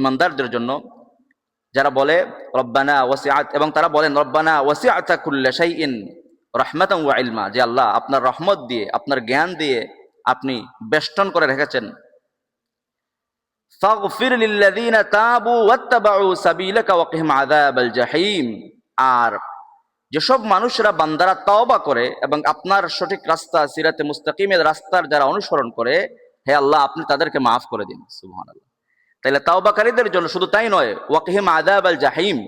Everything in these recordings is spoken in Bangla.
ইমানদারদের জন্য, যারা বলে রব্বানা ওয়াসিআত, এবং তারা বলেন রব্বানা ওয়াসিআতা কুল্লা শাইইন রাহমাতান ওয়া ইলমা, যে আল্লাহ আপনার রহমত দিয়ে, আপনার জ্ঞান দিয়ে আপনি বেষ্টন করে রেখেছেন। ফাগফির লিল্লাযিনা তাবু ওয়াত্তাবাউ সাবিলাকা ওয়া কিহিম আযাবাল জাহিম। আর যেসব মানুষরা বান্দারা তওবা করে এবং আপনার সঠিক রাস্তা সিরাতে মুস্তাকিমের রাস্তার যারা অনুসরণ করে, হে আল্লাহ আপনি তাদেরকে মাফ করে দিন। সুবহানাল্লাহ। তাহলে তাওবাকারীদের জন্য শুধু তাই নয়, ওয়া কিহিম আযাবাল জাহিম,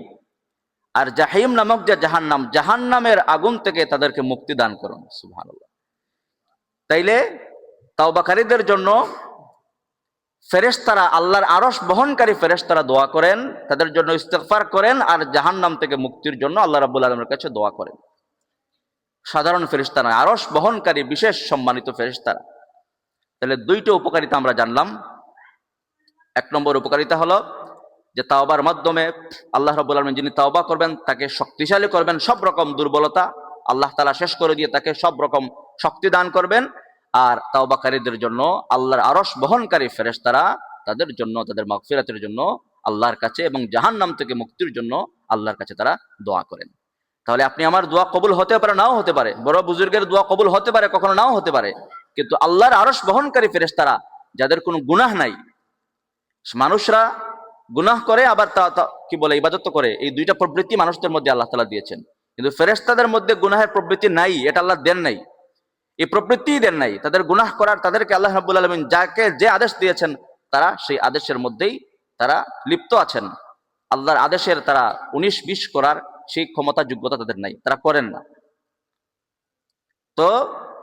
আর জাহিম নামক যে জাহান্নাম, জাহান্নামের আগুন থেকে তাদেরকে মুক্তি দান করুন। সুবহানাল্লাহ। তাইলে তাওবাকারীদের জন্য ফেরেশতারা, আল্লাহর আরশ বহনকারী ফেরেশতারা দোয়া করেন, তাদের জন্য ইস্তিগফার করেন, আর জাহান্নাম থেকে মুক্তির জন্য আল্লাহ রাব্বুল আলামিনের কাছে দোয়া করেন। সাধারণ ফেরেশতা নয়, আরশ বহনকারী বিশেষ সম্মানিত ফেরেশতারা। তাহলে দুইটা উপকারিতা আমরা জানলাম। এক নম্বর উপকারিতা হলো যে তাওবার মাধ্যমে আল্লাহ রাব্বুল আলামিন যিনি তাওবা করবেন তাকে শক্তিশালী করবেন, সব রকম দুর্বলতা আল্লাহ তাআলা শেষ করে দিয়ে তাকে সব রকম শক্তি দান করবেন। আর তাওবাকারীদের জন্য আল্লাহর আরশ বহনকারী ফেরেশতারা তাদের জন্য, তাদের মাগফিরাতের জন্য আল্লাহর কাছে এবং জাহান্নাম থেকে মুক্তির জন্য আল্লাহর কাছে তারা দোয়া করেন। তাহলে আপনি আমার দোয়া কবুল হতে পারে, নাও হতে পারে, বড় বুজুর্গের দোয়া কবুল হতে পারে, কখনো নাও হতে পারে, কিন্তু আল্লাহর আরশ বহনকারী ফেরেশতারা যাদের কোনো গুনাহ নাই, মানুষরা গুনাহ করে আবার কি বলে ইবাদত করে, এই দুইটা প্রবৃত্তি মানুষদের মধ্যে আল্লাহ তাআলা দিয়েছেন, কিন্তু ফেরেশতাদের মধ্যে গুনাহের প্রবৃত্তি নাই, এটা আল্লাহ দেন নাই, এই প্রবৃত্তিই দেন নাই। তাদের গুনাহ করার, তাদেরকে আল্লাহ রাব্বুল আলামিন যাকে যে আদেশ দিয়েছেন তারা সেই আদেশের মধ্যেই তারা লিপ্ত আছেন। আল্লাহর আদেশের তারা 19-20 করার সেই ক্ষমতা যোগ্যতা তাদের নাই, তারা করেন না। তো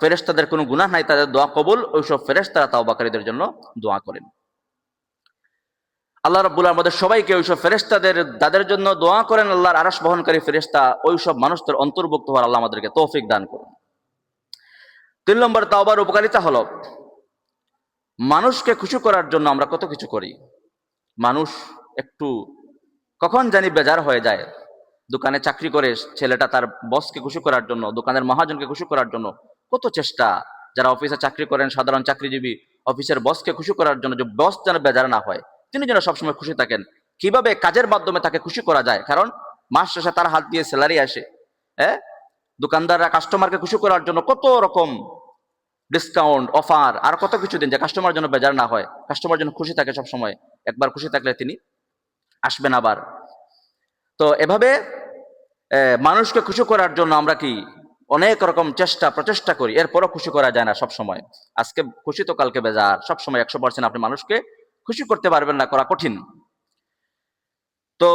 ফেরেশতাদের কোনো গুনাহ নাই, তাদের দোয়া কবুল, ওইসব ফেরেশতারা তাওবাকারীদের জন্য দোয়া করেন। আল্লাহ রাব্বুল আলামিন আমাদের সবাইকে ওইসব ফেরেশতাদের, যাদের জন্য দোয়া করেন আল্লাহর আরশ বহনকারী ফেরেশতা, ওইসব মানুষদের অন্তর্ভুক্ত হওয়ার আল্লাহ আমাদেরকে তৌফিক দান করুন। 3 নম্বর তাওবার উপকারিতা হলো মানুষকে খুশি করার জন্য আমরা কত কিছু করি। মানুষ একটু কখন জানি বেজার হয়ে যায়, দোকানে চাকরি করে ছেলেটা তার বসকে খুশি করার জন্য, দোকানের মহাজনকে খুশি করার জন্য কত চেষ্টা, যারা অফিসে চাকরি করেন সাধারণ চাকরিজীবী, অফিসের বসকে খুশি করার জন্য, যে বস যেন বেজার না হয়, তিনি যেন সবসময় খুশি থাকেন, কিভাবে কাজের মাধ্যমে তাকে খুশি করা যায়, কারণ মাস শেষে তার হাত দিয়ে স্যালারি আসে। দোকানদাররা কাস্টমারকে খুশি করার জন্য কত রকম ডিসকাউন্ট, অফার আর কত কিছু দিন, যে কাস্টমার যেন বেজার না হয়, কাস্টমার যেন খুশি থাকে সব সময়, একবার খুশি থাকলে তিনি আসবেন আবার। তো এভাবে মানুষকে খুশি করার জন্য আমরা কি অনেক রকম প্রচেষ্টা করি, এরপরও খুশি করা যায় না সব সময়। আজকে খুশি তো কালকে বেজার, সব সময় 100% আপনি মানুষকে খুশি করতে পারবেন না, করা কঠিন। তো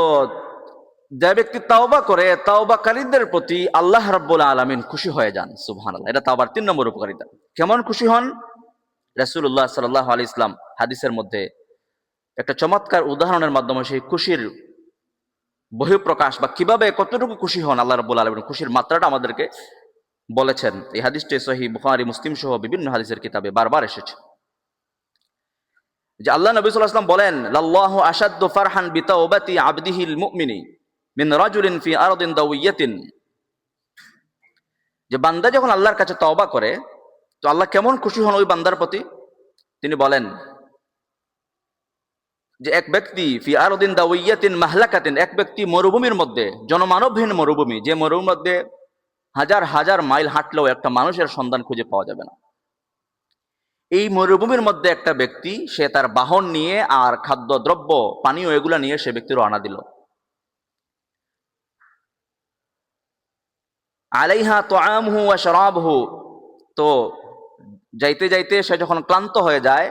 যে ব্যক্তি তাওবা করে, তাওবাকারীদের প্রতি আল্লাহ রাব্বুল আলামিন খুশি হয়ে যান। সুবহানাল্লাহ। এটা তাওবার 3 নম্বর উপকারিতা। কেমন খুশি হন? রাসূলুল্লাহ সাল্লাল্লাহু আলাইহি ওয়াসাল্লাম হাদিসের মধ্যে একটা চমৎকার উদাহরণের মাধ্যমে সেই খুশির বহিঃপ্রকাশ বা কিভাবে কতটুকু খুশি হন আল্লাহ রাব্বুল আলামিন, খুশির মাত্রাটা আমাদেরকে বলেছেন। এই হাদিসটি সহিহ বুখারী, মুসলিম সহ বিভিন্ন হাদিসের কিতাবে বারবার এসেছে, যে আল্লাহ নবী সাল্লাল্লাহু আলাইহি ওয়াসাল্লাম বলেন, লাল্লাহু আশাদ্দু ফারহান বিতাওবাতি আবদিহিল মুমিনি মিন রাজুলিন ফি আরদিন দাওয়িয়াতিন। যে বান্দা যখন আল্লাহর কাছে তওবা করে, তো আল্লাহ কেমন খুশি হন ওই বান্দার প্রতি। তিনি বলেন যে এক ব্যক্তি ফি আরদিন দাওয়িয়াতিন মাহলাকাতিন, এক ব্যক্তি মরুভূমির মধ্যে, জনমানবহীন মরুভূমি, যে মরুভূমির মধ্যে হাজার হাজার মাইল হাঁটলেও একটা মানুষের সন্ধান খুঁজে পাওয়া যাবে না, এই মরুভূমির মধ্যে একটা ব্যক্তি, সে তার বাহন নিয়ে আর খাদ্য দ্রব্য, পানীয় এগুলা নিয়ে সে ব্যক্তি রওনা দিল। আলাইহা তুআমুহু ওয়া শারাবুহু, তো যাইতে যাইতে সে যখন ক্লান্ত হয়ে যায়,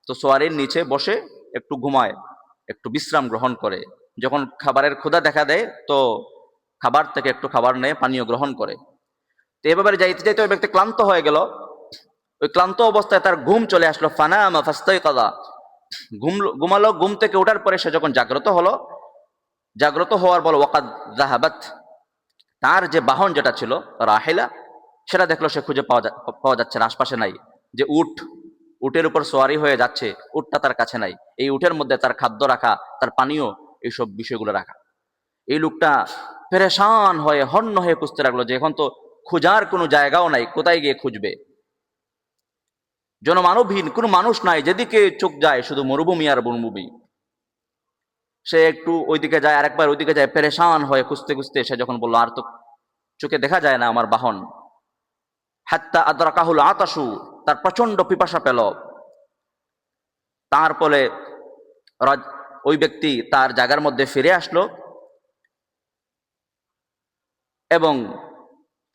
তো সোয়ারির নিচে বসে একটু ঘুমায়, একটু বিশ্রাম গ্রহণ করে। যখন খাবারের ক্ষুধা দেখা দেয়, তো খাবার থেকে একটু খাবার নেয়, পানীয় গ্রহণ করে। তো এভাবে যাইতে যাইতে ওই ব্যক্তি ক্লান্ত হয়ে গেল। ওই ক্লান্ত অবস্থায় তার ঘুম চলে আসলো। ফানামা ফাস্তাইকাযা, ঘুমালো। ঘুম থেকে ওঠার পরে সে যখন জাগ্রত হলো, জাগ্রত হওয়ার পর ওয়াকাদ যাহাবাত, তার যে বাহন যেটা ছিল রাহিলা, সেটা দেখলো সে খুঁজে পাওয়া যাচ্ছে না, আশপাশে নাই। যে উটের উপর সোয়ারি হয়ে যাচ্ছে, উটটা তার কাছে নাই। এই উটের মধ্যে তার খাদ্য রাখা, তার পানীয়, এইসব বিষয়গুলো রাখা। এই লোকটা পেরেশান হয়ে হন্য হয়ে খুঁজতে লাগলো, যে এখন তো খোঁজার কোনো জায়গাও নাই, কোথায় গিয়ে খুঁজবে। জনমানবহীন, কোনো মানুষ নাই, যেদিকে চোখ যায় শুধু মরুভূমি আর বনভূমি। সে একটু ওইদিকে যায়, আরেকবার ওইদিকে যায়, পেরেশান হয়ে খুঁজতে খুঁজতে সে যখন বললো আর তো চোখে দেখা যায় না আমার বাহন, হাত্তা আদরাকাহুল আতাসু, তার প্রচন্ড পিপাসা পেল। তারপরে ওই ব্যক্তি তার জায়গার মধ্যে ফিরে আসলো এবং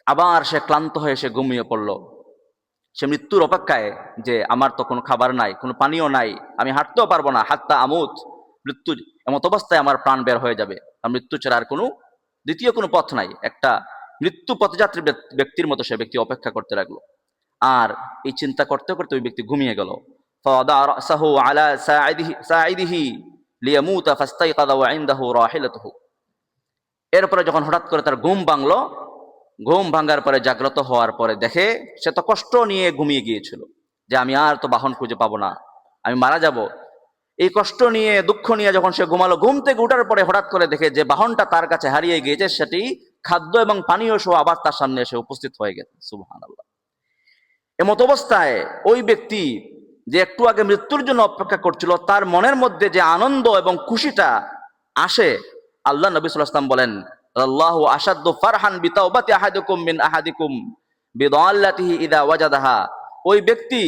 আবার সে ক্লান্ত হয়ে সে ঘুমিয়ে পড়ল। সে মৃত্যুর অপেক্ষায়, যে আমার তো কোনো খাবার নাই, কোনো পানীয় নাই, আমি হাঁটতেও পারবো না, হাত্তা আমুত, মৃত্যু এমত অবস্থায় আমার প্রাণ বের হয়ে যাবে, আর মৃত্যু ছাড়া আর কোনো দ্বিতীয় কোনো পথ নাই। একটা মৃত্যু পথযাত্রী ব্যক্তির মতো সে ব্যক্তি অপেক্ষা করতে লাগলো। আর এই চিন্তা করতে করতে ওই ব্যক্তি ঘুমিয়ে গেল। ফাওয়াদা রাসাহু আলা সাইদিহি লিয়ামুতা ফাস্তাইকাযা ওয়া ইনদাহু রাহিলাতুহু। এরপরে যখন হঠাৎ করে তার ঘুম ভাঙলো, ঘুম ভাঙার পরে জাগ্রত হওয়ার পরে দেখে সে তো কষ্ট নিয়ে ঘুমিয়ে গিয়েছিল, যে আমি আর তো বাহন খুঁজে পাবো না, আমি মারা যাব। এই কষ্ট নিয়ে, দুঃখ নিয়ে যখন সে ঘুমালো, ঘুম থেকে উঠার পরে হঠাৎ করে দেখে যে বাহনটা তার কাছে হারিয়ে গিয়েছে, সেটি খাদ্য এবং পানীয় সহ আবার তার সামনে এসে উপস্থিত হয়ে গেছে। সুবহানাল্লাহ। এমত অবস্থায় ওই ব্যক্তি যে একটু আগে মৃত্যুর জন্য অপেক্ষা করছিল, তার মনের মধ্যে যে আনন্দ এবং খুশিটা আসে, আল্লাহ নবী সাল্লাল্লাহু আলাইহি ওয়াসাল্লাম বলেন, আল্লাহু আশাদ্দু ফারহান বিতাওবাতি আহাদিকুম মিন আহাদিকুম বিদাল্লাতিহি ইযা ওয়াজাদাহা। ওই ব্যক্তি,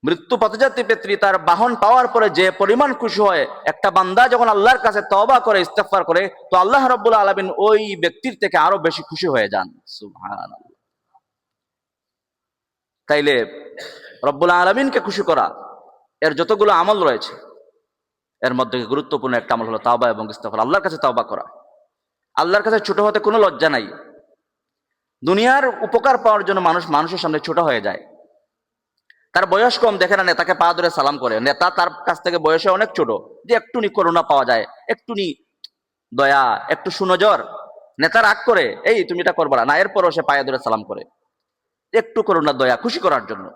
মৃত্যু পথযাত্রী ব্যক্তি, তার বাহন পাওয়ার পরে যে পরিমাণ খুশি হয়, একটা বান্দা যখন আল্লাহর কাছে তওবা করে, ইস্তিগফার করে, তো আল্লাহ রাব্বুল আলামিন ওই ব্যক্তির থেকে আরো বেশি খুশি হয়ে যান। সুবহানাল্লাহ। তাইলে রব্বুল আলামিনকে খুশি করা এর যতগুলো আমল রয়েছে, এর মধ্যে গুরুত্বপূর্ণ একটা আমল হলো তাওবা এবং ইস্তিগফার, আল্লাহর কাছে তাওবা করা। আল্লাহর কাছে ছোট হতে কোনো লজ্জা নাই। দুনিয়ার উপকার পাওয়ার জন্য মানুষ মানুষের সামনে ছোট হয়ে যায়। তার বয়স কম দেখে না, নেতাকে পা ধরে সালাম করে। নেতা তার কাছ থেকে বয়সে অনেক ছোট, যে একটুনি করুণা পাওয়া যায়, একটুনি দয়া, একটু সুনজর। নেতা রাগ করে, এই তুমি এটা করবা না, এরপরও সে পায়ে ধরে সালাম করে, একটু করুণা, দয়া, খুশি করার জন্য।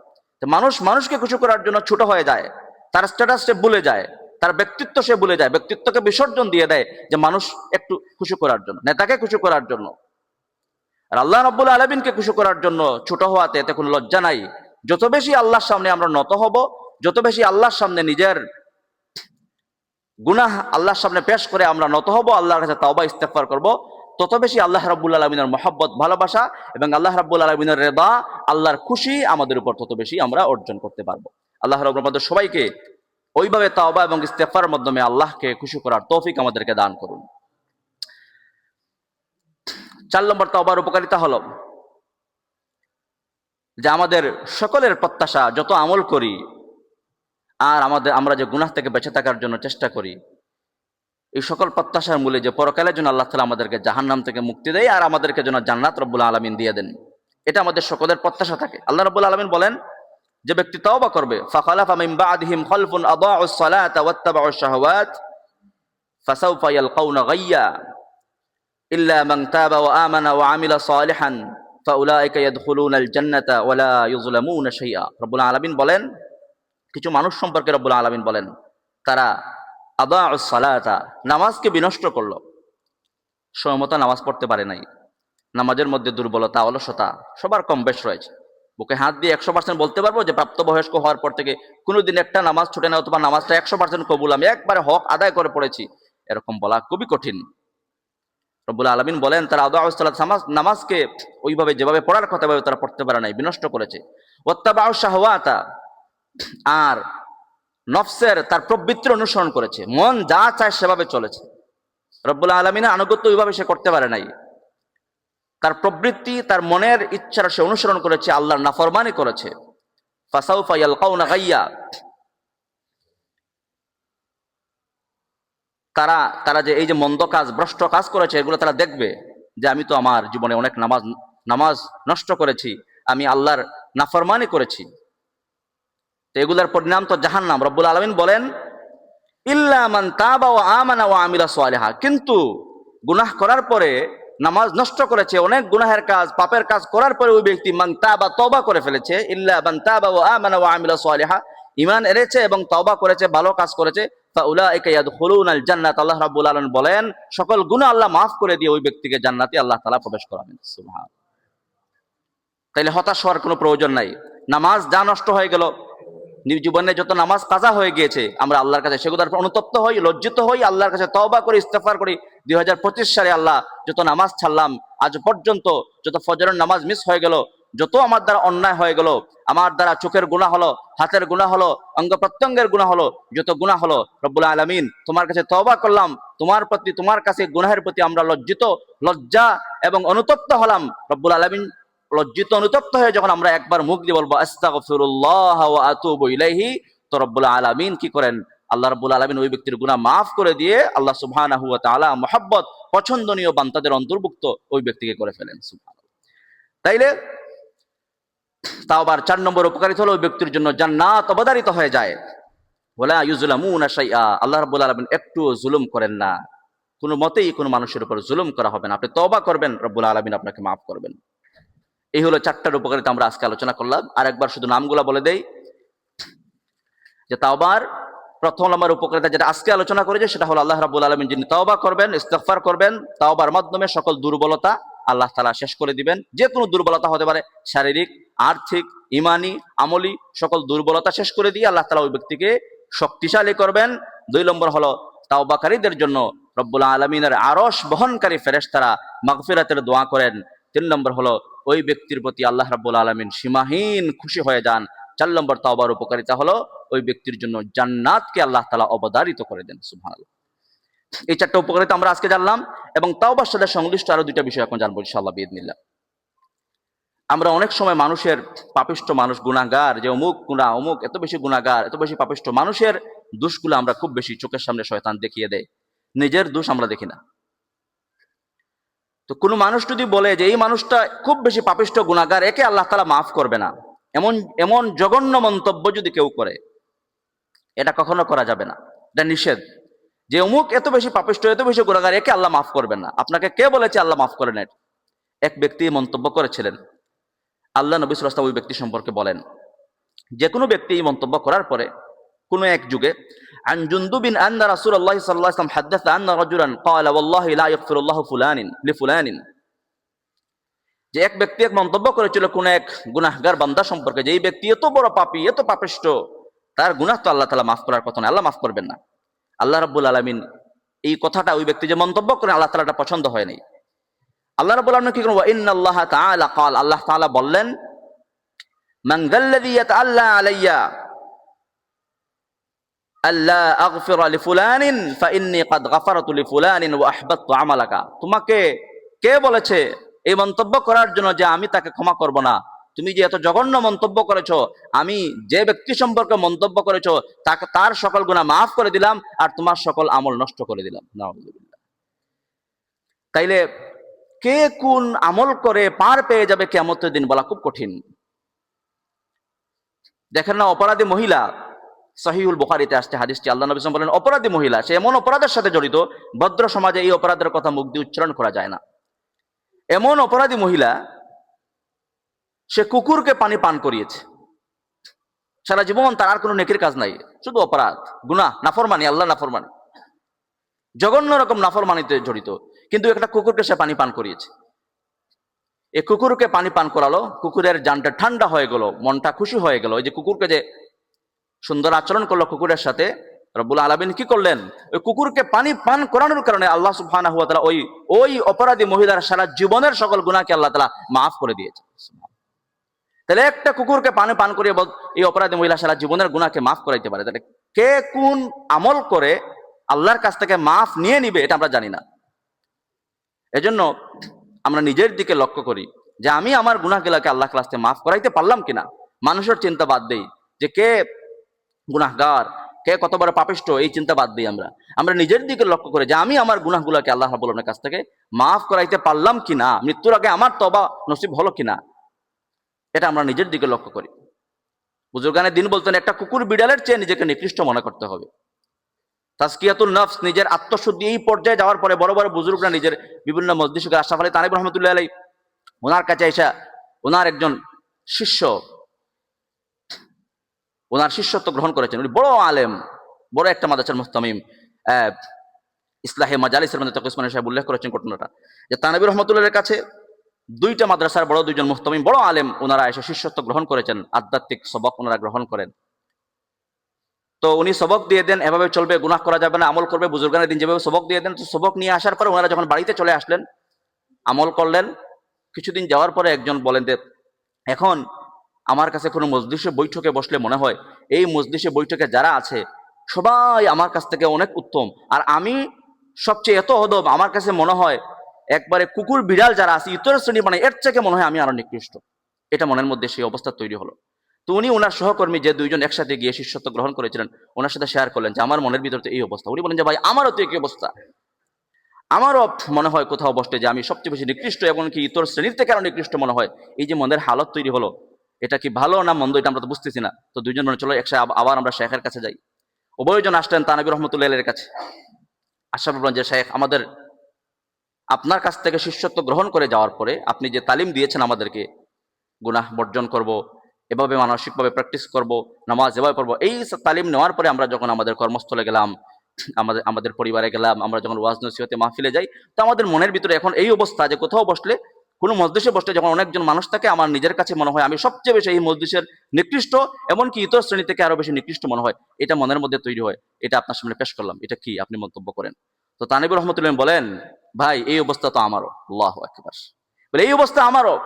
মানুষ মানুষকে খুশি করার জন্য ছোট হয়ে যায়, তার স্ট্যাটাস সে ভুলে যায়, তার ব্যক্তিত্ব সে ভুলে যায়, ব্যক্তিত্বকে বিসর্জন দিয়ে দেয় যে মানুষ একটু খুশি করার জন্য, নেতাকে খুশি করার জন্য। আর আল্লাহ রাব্বুল আলামিনকে খুশি করার জন্য ছোট হওয়াতে এতে কোনো লজ্জা নাই। যত বেশি আল্লাহর সামনে আমরা নত হব, যত বেশি আল্লাহর সামনে নিজের গুনাহ আল্লাহর সামনে পেশ করে আমরা নত হব, আল্লাহর কাছে তাওবা ইস্তিগফার করব, তত বেশি আল্লাহ রাব্বুল আলামিনের মহব্বত, ভালোবাসা এবং আল্লাহ রাব্বুল আলামিনের রিদা, আল্লাহর খুশি আমাদের উপর তত বেশি আমরা অর্জন করতে পারবো। আল্লাহ রাব্বুল আমাদের সবাইকে ওইভাবে তাওবা এবং ইস্তিগফারের মাধ্যমে আল্লাহকে খুশি করার তৌফিক আমাদেরকে দান করুন। 4 নম্বর তাওবার উপকারিতা হলো যে আমাদের সকলের প্রত্যাশা, যত আমল করি আর আমরা যে গুনাহ থেকে বেঁচে থাকার জন্য চেষ্টা করি, এই সকল প্রত্যাশার মূলে যে পরকালের জন্য আল্লাহ তাআলা আমাদেরকে জাহান্নাম থেকে মুক্তি দেয় আর আমাদেরকে যেন জান্নাত রব্বুল আলামিন দিয়ে দেন, এটা আমাদের সকলের প্রত্যাশা থাকে। আল্লাহ রব্বুল আলামিন বলেন, যে ব্যক্তি তওবা করবে, ফাখালাফা মিন বা'দিহিম খালফুন আদাউস সালাতা ওয়াত্তাবাউশ শাহাওয়াত ফাসাউফা ইয়ালকাউনা গায়্যা ইল্লা মান তাবা ওয়া আমানা ওয়া আমিলা সালিহান ফাউলাইকা ইয়াদখুলুনাল জান্নাতা ওয়া লা ইউযলামুনা শাইআ। রব্বুল আলামিন বলেন, কিছু মানুষ সম্পর্কে রব্বুল আলামিন বলেন, তারা আদাউস সালাতা, নামাজকে বিনষ্ট করলো, সময়মতো নামাজ পড়তে পারে নাই, নামাজের মধ্যে দুর্বলতা, অলসতা সবার কম বেশ রয়েছে। বুকে হাত দিয়ে 100% বলতে পারবো যে প্রাপ্তবয়স্ক হওয়ার পর থেকে কোনোদিন একটা নামাজ ছুটে না, অথবা নামাজটা 100% কবুল, আমি একবারে হক আদায় করে পড়েছি, এরকম বলা খুবই কঠিন। রব্বুল আলামিন বলেন, তারা আদাউস সালাত, নামাজকে ওইভাবে যেভাবে পড়ার কথা ভাবে তারা পড়তে পারে নাই, বিনষ্ট করেছে। ওয়াত্তাবাউশ শাহাওয়াতা, আর নফসের তার প্রবৃত্তির অনুসরণ করেছে, মন যা চায় সেভাবে চলেছে। রব্বুল আলামিনের আনুগত্য ওইভাবে সে করতে পারে নাই, তার প্রবৃত্তি, তার মনের ইচ্ছার সে অনুসরণ করেছে, আল্লাহর নাফরমানি করেছে। ফাসাউফা ইয়ালকাউনা গায়্যা, তারা যে এই যে মন্দ কাজ, ভ্রষ্ট কাজ করেছে, এগুলো তারা দেখবে যে আমি তো আমার জীবনে অনেক নামাজ নষ্ট করেছি, আমি আল্লাহর নাফরমানি করেছি, তো এগুলার পরিণাম তো জাহান্নাম। রব্বুল আলামিন বলেন, ইল্লা মান তাবা ওয়া আমানা ওয়া আমিলা সালিহা, কিন্তু গুনাহ করার পরে, নামাজ নষ্ট করেছে, অনেক গুনাহের কাজ, পাপের কাজ করার পরে ওই ব্যক্তি মান তাবা, তওবা করে ফেলেছে, ইল্লা মান তাবা ওয়া আমানা ওয়া আমিলা সালিহা, ঈমান এনেছে এবং তওবা করেছে, ভালো কাজ করেছে, ফাউলাইকা ইয়াদখুলুনাল জান্নাত, আল্লাহ রাব্বুল আলামিন বলেন, সকল গুনাহ আল্লাহ মাফ করে দিয়ে ওই ব্যক্তিকে জান্নাতে আল্লাহ তাআলা প্রবেশ করাবেন। সুবহানাল্লাহ। তাইলে হতাশ হওয়ার কোনো প্রয়োজন নাই। নামাজ যা নষ্ট হয়ে গেল, নিজ জীবনে যত নামাজ কাজা হয়ে গিয়েছে আমরা আল্লাহর কাছে সেগুলোর অনুতপ্ত হই, লজ্জিত হই, আল্লাহর কাছে তওবা করি, ইস্তেগফার করি। 2025 সালে আল্লাহ যত নামাজ ছাড়লাম আজ পর্যন্ত, যত ফজরের নামাজ মিস হয়ে গেল, যত আমার দ্বারা অন্যায় হয়ে গেল, আমার দ্বারা চোখের গুনাহ হলো, হাতের গুনাহ হলো, অঙ্গ প্রত্যঙ্গের গুনাহ হলো, যত গুনাহ হলো, রব্বুল আলামিন তোমার কাছে তওবা করলাম, তোমার প্রতি, তোমার কাছে গুনাহের প্রতি আমরা লজ্জিত, লজ্জা এবং অনুতপ্ত হলাম। রব্বুল আলামিন লজ্জিত অনুতপ্ত হয়ে যখন আমরা একবার মুখ দিয়ে বলবো আস্তাগফিরুল্লাহ ওয়া আতুবু ইলাইহি, তো রব্বুল আলামিন কি করেন? আল্লাহ রাব্বুল আলামিন ওই ব্যক্তির গুনাহ মাফ করে দিয়ে আল্লাহ সুবহানাহু ওয়া তাআলা মহব্বত, পছন্দনীয় বান্দাদের অন্তর্ভুক্ত ওই ব্যক্তিকে করে ফেলেন। সুবহানাল্লাহ। তাইলে তাওবার 4 নম্বর উপকারিতা হলো ওই ব্যক্তির জন্য জান্নাত অবধারিত হয়ে যায়। ওয়ালা ইউজলামুনা শাইআ, আল্লাহ রাব্বুল আলামিন একটু জুলুম করেন না, কোনো মতেই কোনো মানুষের উপর জুলুম করা হবে না। আপনি তওবা করবেন, রব্বুল আলামিন আপনাকে মাফ করবেন। এই হলো 4টার উপকারিতা আমরা আজকে আলোচনা করলাম। আর একবার শুধু নামগুলা বলে দেই যে তাওবার প্রথম নম্বর উপকারিতা যেটা আজকে আলোচনা করেছে সেটা হলো আল্লাহ রাব্বুল আলামিন যিনি তওবা করবেন, ইস্তিগফার করবেন, তাওবার মাধ্যমে সকল দুর্বলতা আল্লাহ তাআলা শেষ করে দিবেন। যে কোনো দুর্বলতা হতে পারে, শারীরিক, আর্থিক, ঈমানি, আমলি, সকল দুর্বলতা শেষ করে দিয়ে আল্লাহ তাআলা ওই ব্যক্তিকে শক্তিশালী করবেন। 2 নম্বর হলো তাওবাকারীদের জন্য রব্বুল আলামিনের আরশ বহনকারী ফেরেশতারা মাগফিরাতের দোয়া করেন। 3 নম্বর হলো ওই ব্যক্তির প্রতি আল্লাহ রাব্বুল আলামিন সীমাহীন খুশি হয়ে যান। 4 নম্বর তাওবার উপকারিতা হলো ওই ব্যক্তির জন্য জান্নাতকে আল্লাহ তাআলা অবধারিত করে দেন। সুবহানাল্লাহ। এই 4টা উপকারিতা আমরা আজকে জানলাম এবং তাওবার সাথে সংশ্লিষ্ট আরো 2টা বিষয় এখন জানবো ইনশাআল্লাহ বিইذনিল্লাহ। আমরা অনেক সময় মানুষের, পাপিষ্ঠ মানুষ, গুনাহগার, যে অমুক গুনাহ, অমুক এত বেশি গুনাহগার, এত বেশি পাপিষ্ঠ মানুষের দোষগুলো আমরা খুব বেশি চোখের সামনে শয়তান দেখিয়ে দেয়, নিজের দোষ আমরা দেখি না। তো কোনো মানুষ যদি বলে যে এই মানুষটা খুব বেশি পাপিষ্ঠ গুনাহগার, একে আল্লাহ তাআলা মাফ করবে না, এমন জঘন্য মন্তব্য যদি কেউ করে, এটা কখনো করা যাবে না, এটা নিষেধ। যে অমুক এত বেশি পাপিষ্ঠ, এত বেশি গুনাহগার, একে আল্লাহ মাফ করবেন না। আপনাকে কে বলেছে আল্লাহ মাফ করেন? এক ব্যক্তি মন্তব্য করেছিলেন। আল্লাহ নবী সাল্লাল্লাহু আলাইহি ওয়াসাল্লাম ওই ব্যক্তি সম্পর্কে বলেন, যে কোনো ব্যক্তি এই মন্তব্য করার পরে কোনো এক যুগে আন জুনদুবিন আন্না রাসূলুল্লাহ সাল্লাল্লাহু আলাইহি ওয়াসাল্লাম হাদাসা আন্না রাজুলান ক্বালা ওয়াল্লাহি লা ইয়াগফিরুল্লাহু ফুলানিন লিফুলানিন, যে এক ব্যক্তি এক মন্তব্য করেছিল কোন এক গুনাহগার বান্দা সম্পর্কে, যে এই ব্যক্তি এত বড় পাপী, এত পাপিষ্ঠ, তার গুনাহ তো আল্লাহ তাআলা মাফ করার কথা না, আল্লাহ মাফ করবেন না। আল্লাহ রাব্বুল আলামিন এই কথাটা ওই ব্যক্তি যে মন্তব্য করে আল্লাহ তাআলা এটা পছন্দ হয় নাই। আল্লাহ রাব্বুল আলামিন কি করেন? ওয়া ইন্নাল্লাহা তাআলা ক্বাল, আল্লাহ তাআলা বললেন, মান যাল্লাযী ইয়াতাআল্লা আলাইয়া আল্লা আগফিরা লিফুলানিন ফাইন্নী ক্বাদ গাফারতু লিফুলানিন ওয়া আহবাততু আমালাকা, তোমাকে কে বলেছে এই মন্তব্য করার জন্য যে আমি তাকে ক্ষমা করব না? তুমি যে এত জঘন্য মন্তব্য করেছো, আমি যে ব্যক্তি সম্পর্কে মন্তব্য করেছো তাকে, তার সকল গুনাহ মাফ করে দিলাম আর তোমার সকল আমল নষ্ট করে দিলাম। নাউযুবিল্লাহ। তাইলে কে কোন আমল করে পার পেয়ে যাবে কিয়ামতের দিন বলা খুব কঠিন। দেখেন না, অপরাধী মহিলা, সহিহুল বুখারীতে আসছে হাদিসটি, আল্লাহ নবী সাল্লাল্লাহু আলাইহি ওয়াসাল্লাম বলেন অপরাধী মহিলা সে এমন অপরাধের সাথে জড়িত, ভদ্র সমাজে এই অপরাধের কথা মুখ দিয়ে উচ্চারণ করা যায় না। এমন অপরাধী মহিলা, সে কুকুরকে পানি পান করিয়েছে, সারা জীবন তার আর কোনো নেকির কাজ নাই, শুধু অপরাধ, গুনাহ, নাফরমানি, আল্লাহ নাফরমানি, জঘন্য রকম নাফরমানিতে জড়িত, কিন্তু একটা কুকুরকে সে পানি পান করিয়েছে। এই কুকুরকে পানি পান করালো, কুকুরের জানটা ঠান্ডা হয়ে গেল, মনটা খুশি হয়ে গেল। ওই যে কুকুরকে যে সুন্দর আচরণ করলো কুকুরের সাথে, রব্বুল আলামিন কি করলেন? ওই কুকুরকে পানি পান করানোর কারণে আল্লাহ সুবহানাহু ওয়া তাআলা ওই অপরাধী মহিলার সারা জীবনের সকল গুনাহকে আল্লাহ তাআলা মাফ করে দিয়েছে। তাহলে একটা কুকুরকে পানি পান করিয়ে এই অপরাধী মহিলা সারা জীবনের গুনাহকে মাফ করাইতে পারে। তাহলে কে কোন আমল করে আল্লাহর কাছ থেকে মাফ নিয়ে নিবে এটা আমরা জানি না। এজন্য আমরা নিজের দিকে লক্ষ্য করি যে আমি আমার গুনাহগুলোকে আল্লাহর কাছ থেকে মাফ করাইতে পারলাম কিনা। মানুষের চিন্তা বাদ দেই যে কে গুনাহগার, কে কত বড় পাপিষ্ঠ, এই চিন্তা বাদ দিই। আমরা নিজের দিকে লক্ষ্য করি যে আমি আমার গুনাহগুলোকে আল্লাহ রাব্বুল আলামিনের কাছ থেকে মাফ করাইতে পারলাম কিনা, মৃত্যুর আগে আমার তওবা নসিব হলো কিনা, এটা আমরা নিজের দিকে লক্ষ্য করি। বুজুর্গানে দিন বলতেন একটা কুকুর বিড়ালের চেয়ে নিজেকে নিকৃষ্ট মনে করতে হবে। তাজকিয়াতুল নফস, নিজের আত্মশুদ্ধি এই পর্যায়ে যাওয়ার পরে বড় বড় বুজুর্গরা নিজের বিভিন্ন মজলিসে, আশরাফ আলী থানভী রাহমাতুল্লাহ আলাইহি ওনার কাছে এসে ওনার একজন শিষ্য, ওনার শিষ্যত্ব গ্রহণ করেছেন। উনি বড় আলেম, বড় একটা মাদ্রাসার মুহতামিম, ইসলাহে মাজালিসের মধ্যে তাকি ওসমানী সাহেব উল্লেখ করেছেন ঘটনাটা, যে থানভী রাহমাতুল্লাহর কাছে 2টা মাদ্রাসার বড় 2জন মুহতামিম, বড় আলেম, ওনারা এসে শিষ্যত্ব গ্রহণ করেছেন, আধ্যাত্মিক সবক ওনারা গ্রহণ করেন। তো উনি সবক দিয়ে দেন, এভাবে চলবে, গুনাহ করা যাবে না, আমল করবে, বুজুর্গানের দিন যেভাবে সবক দিয়ে দেন। তো সবক নিয়ে আসার পরে ওনারা যখন বাড়িতে চলে আসলেন, আমল করলেন, কিছুদিন যাওয়ার পরে একজন বলেন যে এখন আমার কাছে কোনো মজলিসে বৈঠকে বসলে মনে হয় এই মজলিসে বৈঠকে যারা আছে সবাই আমার কাছ থেকে অনেক উত্তম, আর আমি সবচেয়ে এত হদব, আমার কাছে মনে হয় একবারে কুকুর বিড়াল যারা আছে ইতর শ্রেণী, মানে এর থেকে মনে হয় আমি আরো নিকৃষ্ট। এটা মনের মধ্যে সেই অবস্থা তৈরি হলো। তো উনি ওনার সহকর্মী যে দুইজন একসাথে গিয়ে শিষ্যত্ব গ্রহণ করেছিলেন, ওনার সাথে শেয়ার করলেন যে আমার মনের ভিতরে এই অবস্থা। উনি বলেন যে ভাই আমারও তো একই অবস্থা, আমারও মনে হয় কোথাও বসতে যে আমি সবচেয়ে বেশি নিকৃষ্ট, এমনকি ইতর শ্রেণীর থেকে আরো নিকৃষ্ট মনে হয়। এই যে মনের হালত তৈরি হলো, এটা কি ভালো না মন্দ এটা আমরা তো বুঝতেছি না। তো দুইজন মনে চলো একসাথে আবার আমরা শেখের কাছে যাই। উভয়জন আসলেন তানবী রহমতুল্লাহ এর কাছে। আশা বললেন যে শেখ, আমাদের আপনার কাছ থেকে শিষ্যত্ব গ্রহণ করে যাওয়ার পরে আপনি যে তালিম দিয়েছেন আমাদেরকে, গুনাহ বর্জন করব, এভাবে মানসিকভাবে প্র্যাকটিস করব, নামাজ এভাবে পড়বো, এই তালিম নেওয়ার পরে আমরা যখন আমাদের কর্মস্থলে গেলাম, আমাদের পরিবারে গেলাম, আমরা যখন ওয়াজ নসিহতে মাহফিলে যাই, তো আমাদের মনের ভিতরে এখন এই অবস্থা যে কোথাও বসলে, কোনো মজলিসে বসলে যখন অনেকজন মানুষ থাকে, আমার নিজের কাছে মনে হয় আমি সবচেয়ে বেশি এই মজলিসের নিকৃষ্ট, এমনকি ইতর শ্রেণী থেকে আরো বেশি নিকৃষ্ট মনে হয়। এটা মনের মধ্যে তৈরি হয়। এটা আপনার সামনে পেশ করলাম, এটা কি আপনি মন্তব্য করেন? তো তানবী রহমতুল্লাহ বলেন, ভাই এই অবস্থা তো আমারও। আল্লাহু আকবার। বলে এই অবস্থা আমারও,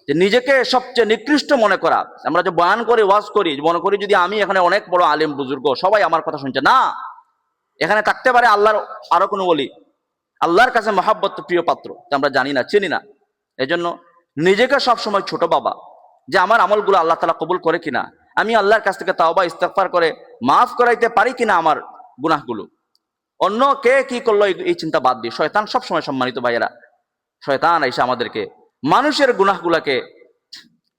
যে নিজেকে সবচেয়ে নিকৃষ্ট মনে করা। আমরা যে বয়ান করি, ওয়াজ করি, মনে করি যদি আমি এখানে অনেক বড় আলেম বুজুর্গ, সবাই আমার কথা শুনছে না, এখানে থাকতে পারে আল্লাহর আরো কোনো বলি, আল্লাহর কাছে মহাব্বত প্রিয় পাত্র, আমরা জানি না, চিনি না। এজন্য নিজেকে সবসময় ছোট বাবা, যে আমার আমলগুলো আল্লাহ তাআলা কবুল করে কিনা, আমি আল্লাহর কাছ থেকে তাওবা ইস্তেগফার করে মাফ করাইতে পারি কিনা আমার গুনাহগুলো। অন্য কে কি করলো এই চিন্তা বাদ দিয়ে, শয়তান সবসময়, সম্মানিত ভাইয়েরা, শয়তান এসে আমাদেরকে মানুষের গুনাহগুলাকে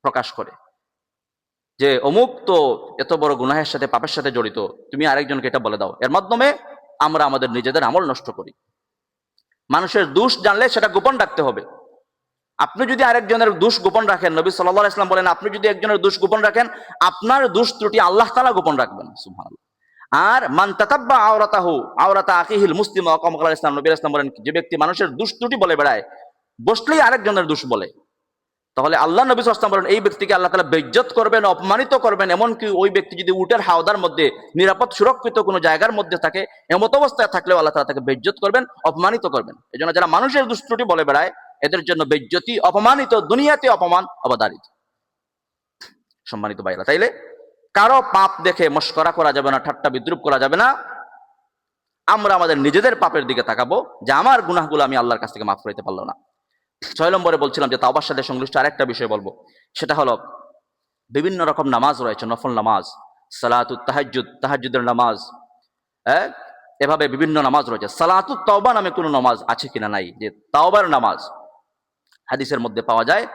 প্রকাশ করে, যে অমুক তো এত বড় গুনাহের সাথে, পাপের সাথে জড়িত, তুমি আরেকজনকে এটা বলে দাও। এর মাধ্যমে আমরা আমাদের নিজেদের আমল নষ্ট করি। মানুষের দোষ জানলে সেটা গোপন রাখতে হবে। আপনি যদি আরেকজনের দোষ গোপন রাখেন, নবী সাল্লাল্লাহু আলাইহি ওয়াসাল্লাম বলেন, আপনি যদি একজনের দোষ গোপন রাখেন, আপনার দোষ ত্রুটি আল্লাহ তাআলা গোপন রাখবেন। সুবহানাল্লাহ। আর মান তাতাব্বা আওরাতাহু আওরাতা আখিহিল মুসলিম ওয়া কামা ক্বালা ইসলাম, নবী রাসূল বলেন, যে ব্যক্তি মানুষের দোষ ত্রুটি বলে বেড়ায়, বসলেই আরেকজনের দোষ বলে, তাহলে আল্লাহ নবী সাল্লাল্লাহু আলাইহি ওয়াসাল্লাম বলেন এই ব্যক্তিকে আল্লাহ তাআলা বেইজ্জত করবেন, অপমানিত করবেন। এমনকি ওই ব্যক্তি যদি উটের হাওদার মধ্যে নিরাপদ সুরক্ষিত কোনো জায়গার মধ্যে থাকে, এমত অবস্থায় থাকলেও আল্লাহ তাআলা তাকে বেইজ্জত করবেন, অপমানিত করবেন। এজন্য যারা মানুষের দোষ ত্রুটি বলে বেড়ায়, এদের জন্য বেইজ্জতি, অপমানিত, দুনিয়াতে অপমান, অবধারিত। সম্মানিত ভাইরা, তাইলে কারো পাপ দেখে মস্করা করা যাবে না, ঠাট্টা বিদ্রুপ করা যাবে না। আমরা আমাদের নিজেদের পাপের দিকে তাকাবো, যে আমার গুনাহগুলো আমি আল্লাহর কাছ থেকে মাফ করাইতে পারলাম না। 6 নম্বরে বলছিলাম যে তাওবার সাথে সংশ্লিষ্ট আরেকটা বিষয় বলবো, সেটা হলো বিভিন্ন রকম নামাজ রয়েছে, নফল নামাজ, সালাতুত তাহাজ্জুদ, তাহাজ্জুদের নামাজ, হ্যাঁ, এভাবে বিভিন্ন নামাজ রয়েছে। সালাতুত তাওবা নামে কোনো নামাজ আছে কিনা নাই, যে তাওবার নামাজ হাদিসের মধ্যে পাওয়া যায়।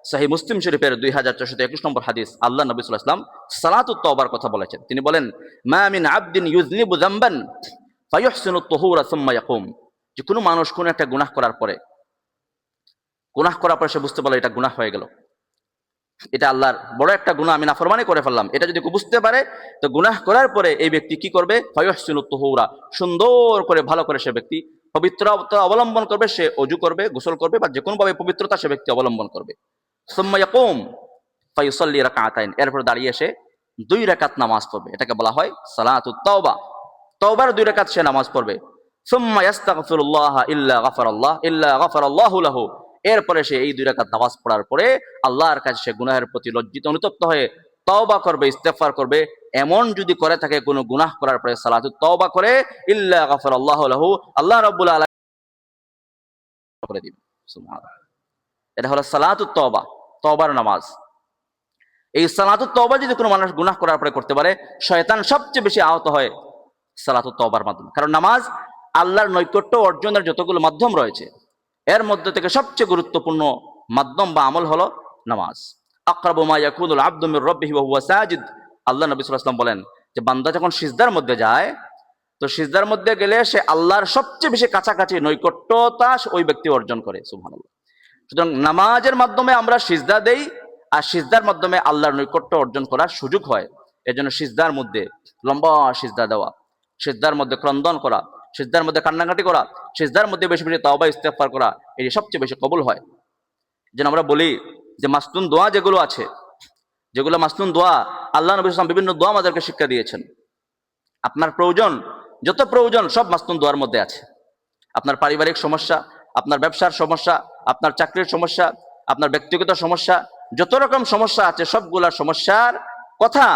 সহিহ মুসলিম শরীফের 2421 নম্বর হাদিস, আল্লাহ নবী সাল্লাল্লাহু আলাইহি ওয়াসাল্লাম সালাতুত তাওবার কথা বলেছেন। তিনি বলেন, মা মিন আবদিন ইউযনিবু যামবান ফায়ুহসিনুত তুহুরা সুম্মা ইয়াকুম, যে কোনো মানুষ কোন একটা গুনাহ করার পরে সে বুঝতে পারলো এটা গুনাহ হয়ে গেল, এটা আল্লাহর বড় একটা গুনাহ, আমি নাফরমানি করে ফেললাম, এটা যদি বুঝতে পারে, তো গুনাহ করার পরে এই ব্যক্তি কি করবে? ফায়ুহসিনুত তুহুরা, সুন্দর করে, ভালো করে সে ব্যক্তি পবিত্রতা অবলম্বন করবে, সে ওযু করবে, গোসল করবে, বা যে কোনো ভাবে পবিত্রতা সে ব্যক্তি অবলম্বন করবে। সুম্মা ইয়াকুম ফায়ুসাল্লি রাকাতাইন, এরপর দাঁড়িয়ে সে 2 রাকাত নামাজ পড়বে। এটাকে বলা হয় সালাতুত তাওবা। তাওবার 2 রাকাত সে নামাজ পড়বে। সুম্মা ইস্তাগফিরুল্লাহ ইল্লা গাফারাল্লাহু লাহু, এরপরে সে এই 2 রাকাত নামাজ পড়ার পরে আল্লাহর কাছে সে গুনাহের প্রতি লজ্জিত, অনুতপ্ত হয়ে তওবা করবে, ইস্তেগফার করবে। এমন যদি করে থাকে কোনো গুনাহ করার পরে সালাতুত তাওবা করে, ইল্লা গাফারাল্লাহু লাহু, আল্লাহ রাব্বুল আলামিন করে দিবেন। সুবহানাল্লাহ। এটা হলো সালাতুত তাওবা, তওবার নামাজ। এই সালাতুত তাওবা যদি কোনো মানুষ গুনাহ করার পরে করতে পারে, শয়তান সবচেয়ে বেশি আহত হয় সালাতুত তাওবার মাধ্যমে। কারণ নামাজ আল্লাহর নৈকট্য অর্জনের যতগুলো মাধ্যম রয়েছে, এর মধ্যে থেকে সবচেয়ে গুরুত্বপূর্ণ মাধ্যম বা আমল হলো নামাজ। আকরাবু মা ইয়াকুনুল আবদু মির রাব্বিহি ওয়া হুয়া সাজিদ, আল্লাহ নবী সাল্লাল্লাহু আলাইহি ওয়াসাল্লাম বলেন যে বান্দা যখন সিজদার মধ্যে যায়, তো সিজদার মধ্যে গেলে সে আল্লাহর সবচেয়ে বেশি কাছাকাছি নৈকট্যতা ওই ব্যক্তি অর্জন করে। সুবহানাল্লাহ। সুতরাং নামাজের মাধ্যমে আমরা সিজদা দেই, আর সিজদার মাধ্যমে আল্লাহর নৈকট্য অর্জন করার সুযোগ হয়। এজন্য সিজদার মধ্যে লম্বা সিজদা দেওয়া, সিজদার মধ্যে ক্রন্দন করা, সিজদার মধ্যে কান্নাকাটি করা, সিজদার মধ্যে বেশি বেশি তাওবা ইস্তেগফার করা, এটি সবচেয়ে বেশি কবুল হয়। যেন আমরা বলি যে মাসনুন দোয়া যেগুলো আছে, যেগুলো মাসনুন দোয়া, আল্লাহ নবী সাল্লাল্লাহু আলাইহি ওয়াসাল্লাম বিভিন্ন দোয়া আমাদেরকে শিক্ষা দিয়েছেন। আপনার প্রয়োজন, যত প্রয়োজন সব মাসনুন দোয়ার মধ্যে আছে। আপনার পারিবারিক সমস্যা, আপনার ব্যবসার সমস্যা, আপনার চাকরির সমস্যা, আপনার ব্যক্তিগত সমস্যা, যত রকম সমস্যা আছে সবগুলা সমস্যার কথা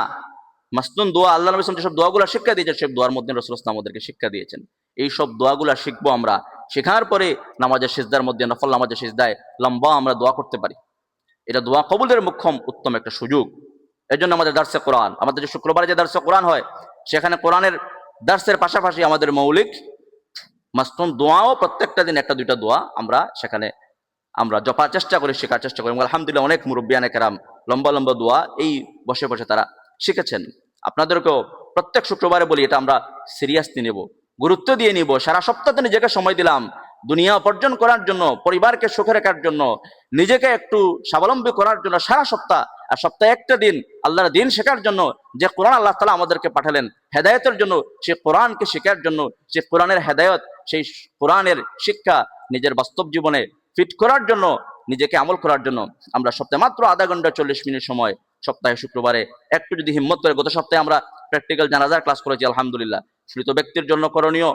মাসনুন দোয়া, আল্লাহ নবী সাল্লাল্লাহু আলাইহি ওয়াসাল্লাম যেসব দোয়াগুলা শিক্ষা দিয়েছেন সব দোয়ার মধ্যে রাসূলুল্লাহ সাল্লাল্লাহু আলাইহি ওয়াসাল্লাম আমাদেরকে শিক্ষা দিয়েছেন। এই সব দোয়াগুলা শিখবো আমরা। শেখার পরে নামাজের সিজদার মধ্যে, নফল নামাজের সিজদায় লম্বা আমরা দোয়া করতে পারি। এটা দোয়া কবুলের মুখ্যম উত্তম একটা সুযোগ। এর জন্য আমাদের দার্সে কোরআন, আমাদের যে শুক্রবারে যে দার্সে কোরআন হয়, সেখানে কোরআনের দার্সের পাশাপাশি আমাদের মৌলিক মাসনুন দোয়াও প্রত্যেকটা দিন একটা দুইটা দোয়া আমরা সেখানে আমরা জপার চেষ্টা করি, শেখার চেষ্টা করি। আলহামদুলিল্লাহ অনেক মুরব্বিয়ানে কেরাম লম্বা লম্বা দোয়া এই বসে বসে তারা শিখেছেন। আপনাদেরকেও প্রত্যেক শুক্রবারে বলি, এটা আমরা সিরিয়াসলি নেব, গুরুত্ব দিয়ে নিব। সারা সপ্তাহে নিজেকে সময় দিলাম দুনিয়া উপার্জন করার জন্য, পরিবারকে সুখে রাখার জন্য, নিজেকে একটু স্বাবলম্বী করার জন্য সারা সপ্তাহ। আর সপ্তাহে একটা দিন আল্লাহর দিন শেখার জন্য, যে কোরআন আল্লাহ তাআলা আমাদেরকে পাঠালেন হেদায়েতের জন্য, সেই কোরআনকে শেখার জন্য, সেই কোরআনের হেদায়েত, সেই কোরআনের শিক্ষা নিজের বাস্তব জীবনে ফিট করার জন্য, নিজেকে আমল করার জন্য আমরা সপ্তাহে মাত্র আধা ঘন্টা 40 মিনিট সময় সপ্তাহে শুক্রবারে একটু যদি হিম্মত করে। গত সপ্তাহে আমরা প্র্যাকটিক্যাল জানাজার ক্লাস করেছি আলহামদুলিল্লাহ। মৃত ব্যক্তির জন্য করণীয়,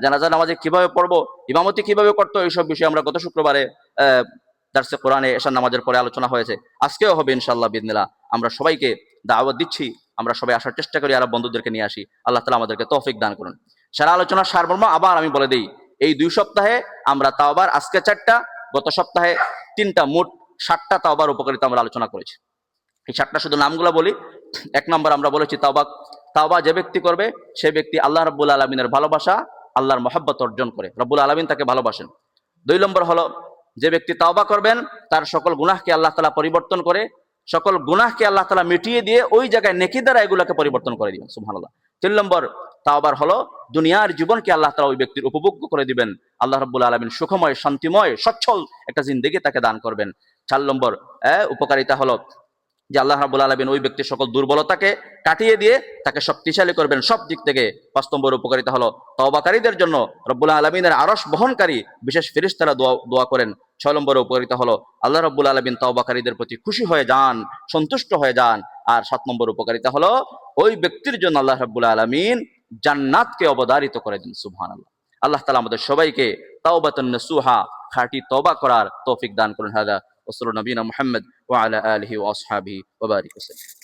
জানাজা নামাজে কিভাবে পড়বো, ইমামতি কিভাবে করতো, এইসব বিষয়ে আমরা গত শুক্রবারে দার্সে কোরআনে এশার নামাজের পরে আলোচনা হয়েছে। আজকেও হবে ইনশাআল্লাহ বিইذনিল্লাহ। আমরা সবাইকে দাওয়াত দিচ্ছি, আমরা সবাই আসার চেষ্টা করি, আরব বন্ধুদেরকে নিয়ে আসি। আল্লাহ তাআলা আমাদেরকে তৌফিক দান করুন। সারা আলোচনার সারমর্ম আবার আমি বলে দিই, এই 2 সপ্তাহে আমরা তাওবার আজকে 4টা, গত সপ্তাহে 3টা, মোট 7টা তাওবার উপকারিতা আমরা আলোচনা করেছি। এই 7টা শুধু নামগুলো বলি। 1 নম্বর আমরা বলেছি তাওবা যে ব্যক্তি করবে সে ব্যক্তি আল্লাহ রাব্বুল আলামিনের ভালোবাসা, আল্লাহর মহব্বত অর্জন করে, রব্বুল আলামিন তাকে ভালোবাসেন। 2 নম্বর হলো যে ব্যক্তি তাওবা করবেন তার সকল গুনাহকে আল্লাহ তাআলা পরিবর্তন করে, সকল গুনাহকে আল্লাহ তাআলা মিটিয়ে দিয়ে ওই জায়গায় নেকি দ্বারা এগুলোকে পরিবর্তন করে দিবেন। সুবহানাল্লাহ। 3 নম্বর তাওবার হলো দুনিয়ার জীবনকে আল্লাহ তাআলা ওই ব্যক্তির উপভোগ্য করে দিবেন। আল্লাহ রাব্বুল আলামিন সুখময়, শান্তিময়, সচ্ছল একটা জিন্দেগি তাকে দান করবেন। 4 নম্বর উপকারিতা হলো যে আল্লাহ রাব্বুল আলামিন ওই ব্যক্তির সকল দুর্বলতাকে কাটিয়ে দিয়ে তাকে শক্তিশালী করবেন সব দিক থেকে। 5 নম্বর উপকারিতা হলো তওবাকারীদের জন্য রব্বুল আলামিনের আরশ বহনকারী বিশেষ ফেরেশতারা দোয়া করেন। 6 নম্বর উপকারিতা হলো আল্লাহ রাব্বুল আলামিন তওবাকারীদের প্রতি খুশি হয়ে যান, সন্তুষ্ট হয়ে যান। আর 7 নম্বর উপকারিতা হলো ওই ব্যক্তির জন্য আল্লাহ রাব্বুল আলামিন জান্নাতকে অবধারিত করে দেন। সুবহানাল্লাহ। আল্লাহ তাআলা আমাদের সবাইকে তাওবাতুন নসুহা, খাঁটি তওবা করার তৌফিক দান করুন। হাদা ওয়া সাল্লাল্লাহু নবিনা মুহাম্মদ ওয়া আলা আলিহি ওয়া আসহাবিহি ওয়া বারিক ওয়াসাল্লাম।